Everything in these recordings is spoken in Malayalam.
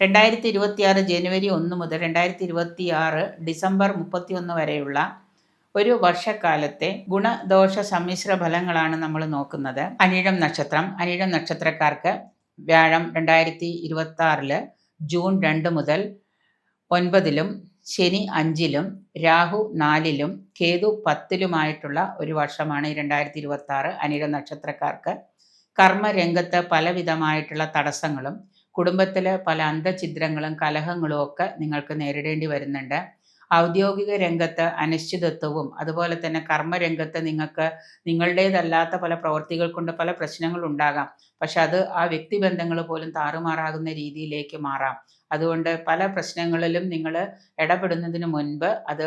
2026 ജനുവരി 1 മുതൽ 2026 ഡിസംബർ 31 വരെയുള്ള ഒരു വർഷക്കാലത്തെ ഗുണദോഷ സമ്മിശ്ര ഫലങ്ങളാണ് നമ്മൾ നോക്കുന്നത്. അനിഴം നക്ഷത്രക്കാർക്ക് വ്യാഴം 2026 ജൂൺ 2 മുതൽ 9 ശനി 5 രാഹു 4 കേതു 10 ഒരു വർഷമാണ് 2026 അനിഴം നക്ഷത്രക്കാർക്ക്. കർമ്മരംഗത്ത് പലവിധമായിട്ടുള്ള തടസ്സങ്ങളും കുടുംബത്തിൽ പല അന്തഛിദ്രങ്ങളും കലഹങ്ങളും ഒക്കെ നിങ്ങൾക്ക് നേരിടേണ്ടി വരുന്നുണ്ട്. ഔദ്യോഗിക രംഗത്ത് അനിശ്ചിതത്വവും അതുപോലെ തന്നെ കർമ്മരംഗത്ത് നിങ്ങൾക്ക് നിങ്ങളുടേതല്ലാത്ത പല പ്രവൃത്തികൾ കൊണ്ട് പല പ്രശ്നങ്ങളുണ്ടാകാം. പക്ഷെ അത് ആ വ്യക്തിബന്ധങ്ങൾ പോലും താറുമാറാകുന്ന രീതിയിലേക്ക് മാറാം. അതുകൊണ്ട് പല പ്രശ്നങ്ങളിലും നിങ്ങൾ ഇടപെടുന്നതിന് മുൻപ് അത്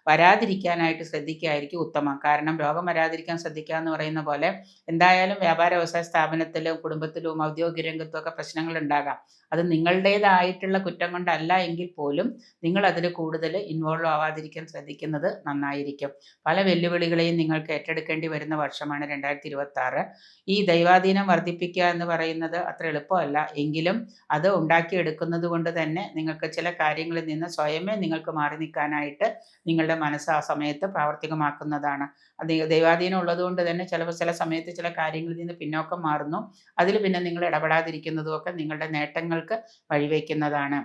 വരാതിരിക്കാനായിട്ട് ശ്രദ്ധിക്കുകയായിരിക്കും ഉത്തമം. കാരണം രോഗം വരാതിരിക്കാൻ ശ്രദ്ധിക്കുക എന്ന് പറയുന്ന പോലെ എന്തായാലും വ്യാപാര വ്യവസായ സ്ഥാപനത്തിലും കുടുംബത്തിലും ഔദ്യോഗിക രംഗത്തും ഒക്കെ പ്രശ്നങ്ങൾ ഉണ്ടാകാം. അത് നിങ്ങളുടേതായിട്ടുള്ള കുറ്റം കൊണ്ടല്ല എങ്കിൽ പോലും നിങ്ങൾ അതിൽ കൂടുതൽ ഇൻവോൾവ് ആവാതിരിക്കാൻ ശ്രദ്ധിക്കുന്നത് നന്നായിരിക്കും. പല വെല്ലുവിളികളെയും നിങ്ങൾക്ക് ഏറ്റെടുക്കേണ്ടി വരുന്ന വർഷമാണ് 2026. ഈ ദൈവാധീനം വർദ്ധിപ്പിക്കുക എന്ന് പറയുന്നത് അത്ര എളുപ്പമല്ല. എങ്കിലും അത് ഉണ്ടാക്കിയെടുക്കുന്നത് കൊണ്ട് തന്നെ നിങ്ങൾക്ക് ചില കാര്യങ്ങളിൽ നിന്ന് സ്വയമേ നിങ്ങൾക്ക് മാറി നിൽക്കാനായിട്ട് നിങ്ങളുടെ മനസ്സ് ആ സമയത്ത് പ്രാവർത്തികമാക്കുന്നതാണ്. അത് ദൈവാധീനം ഉള്ളതുകൊണ്ട് തന്നെ ചില സമയത്ത് ചില കാര്യങ്ങളിൽ നിന്ന് പിന്നോക്കം മാറുന്നു. അതിൽ പിന്നെ നിങ്ങൾ ഇടപെടാതിരിക്കുന്നതും ഒക്കെ നിങ്ങളുടെ നേട്ടങ്ങൾക്ക് വഴിവെക്കുന്നതാണ്.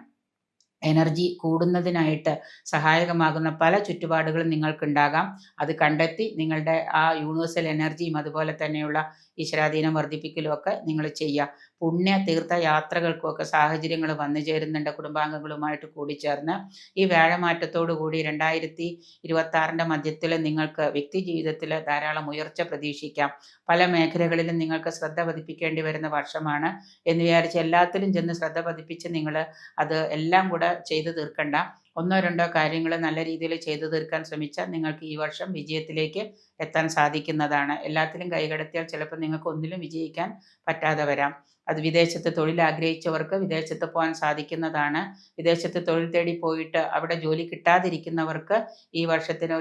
എനർജി കൂടുന്നതിനായിട്ട് സഹായകമാകുന്ന പല ചുറ്റുപാടുകളും നിങ്ങൾക്കുണ്ടാകാം. അത് കണ്ടെത്തി നിങ്ങളുടെ ആ യൂണിവേഴ്സൽ എനർജിയും അതുപോലെ തന്നെയുള്ള ഈശ്വരാധീനം വർദ്ധിപ്പിക്കലും ഒക്കെ നിങ്ങൾ ചെയ്യുക. പുണ്യ തീർത്ഥ യാത്രകൾക്കുമൊക്കെ സാഹചര്യങ്ങൾ വന്നു ചേരുന്നുണ്ട് കുടുംബാംഗങ്ങളുമായിട്ട് കൂടിച്ചേർന്ന്. ഈ വ്യാഴമാറ്റത്തോടു കൂടി 2026 മധ്യത്തിൽ നിങ്ങൾക്ക് വ്യക്തി ജീവിതത്തിൽ ധാരാളം ഉയർച്ച പ്രതീക്ഷിക്കാം. പല മേഖലകളിലും നിങ്ങൾക്ക് ശ്രദ്ധ പതിപ്പിക്കേണ്ടി വരുന്ന വർഷമാണ് എന്ന് വിചാരിച്ച് എല്ലാത്തിലും ചെന്ന് ശ്രദ്ധ പതിപ്പിച്ച് നിങ്ങൾ അത് എല്ലാം കൂടെ ചെയ്തു തീർക്കണ്ട. 1-2 കാര്യങ്ങൾ നല്ല രീതിയിൽ ചെയ്തു തീർക്കാൻ ശ്രമിച്ചാൽ നിങ്ങൾക്ക് ഈ വർഷം വിജയത്തിലേക്ക് എത്താൻ സാധിക്കുന്നതാണ്. എല്ലാത്തിലും കൈകടത്തിയാൽ ചിലപ്പോൾ നിങ്ങൾക്ക് ഒന്നിലും വിജയിക്കാൻ പറ്റാതെ വരാം. അത് വിദേശത്ത് തൊഴിൽ ആഗ്രഹിച്ചവർക്ക് വിദേശത്ത് പോകാൻ സാധിക്കുന്നതാണ്. വിദേശത്ത് തൊഴിൽ തേടി പോയിട്ട് അവിടെ ജോലി കിട്ടാതിരിക്കുന്നവർക്ക് ഈ വർഷത്തിന്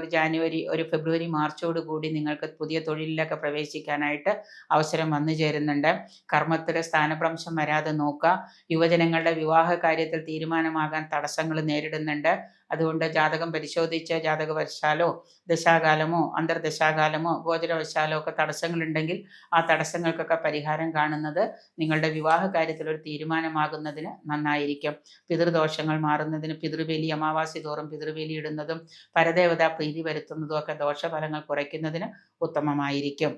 ഒരു ഫെബ്രുവരി മാർച്ചോട് കൂടി നിങ്ങൾക്ക് പുതിയ തൊഴിലിലൊക്കെ പ്രവേശിക്കാനായിട്ട് അവസരം വന്നു ചേരുന്നുണ്ട്. കർമ്മത്തിൽ സ്ഥാനഭ്രംശം വരാതെ നോക്കുക. യുവജനങ്ങളുടെ വിവാഹ കാര്യത്തിൽ തീരുമാനമാകാൻ തടസ്സങ്ങൾ നേരിടുന്നുണ്ട്. അതുകൊണ്ട് ജാതകം പരിശോധിച്ച് ജാതകവശാലോ ദശാകാലമോ അന്തർദശാകാലമോ ഗോചരവശാലോ ഒക്കെ തടസ്സങ്ങളുണ്ടെങ്കിൽ ആ തടസ്സങ്ങൾക്കൊക്കെ പരിഹാരം കാണുന്നത് നിങ്ങളുടെ വിവാഹ കാര്യത്തിൽ ഒരു തീരുമാനമാകുന്നതിന് നന്നായിരിക്കും. പിതൃദോഷങ്ങൾ മാറുന്നതിന് പിതൃബലി അമാവാസി തോറും പിതൃബലി ഇടുന്നതും പരദേവതാ പ്രീതി വരുത്തുന്നതും ഒക്കെ ദോഷഫലങ്ങൾ കുറയ്ക്കുന്നതിന് ഉത്തമമായിരിക്കും.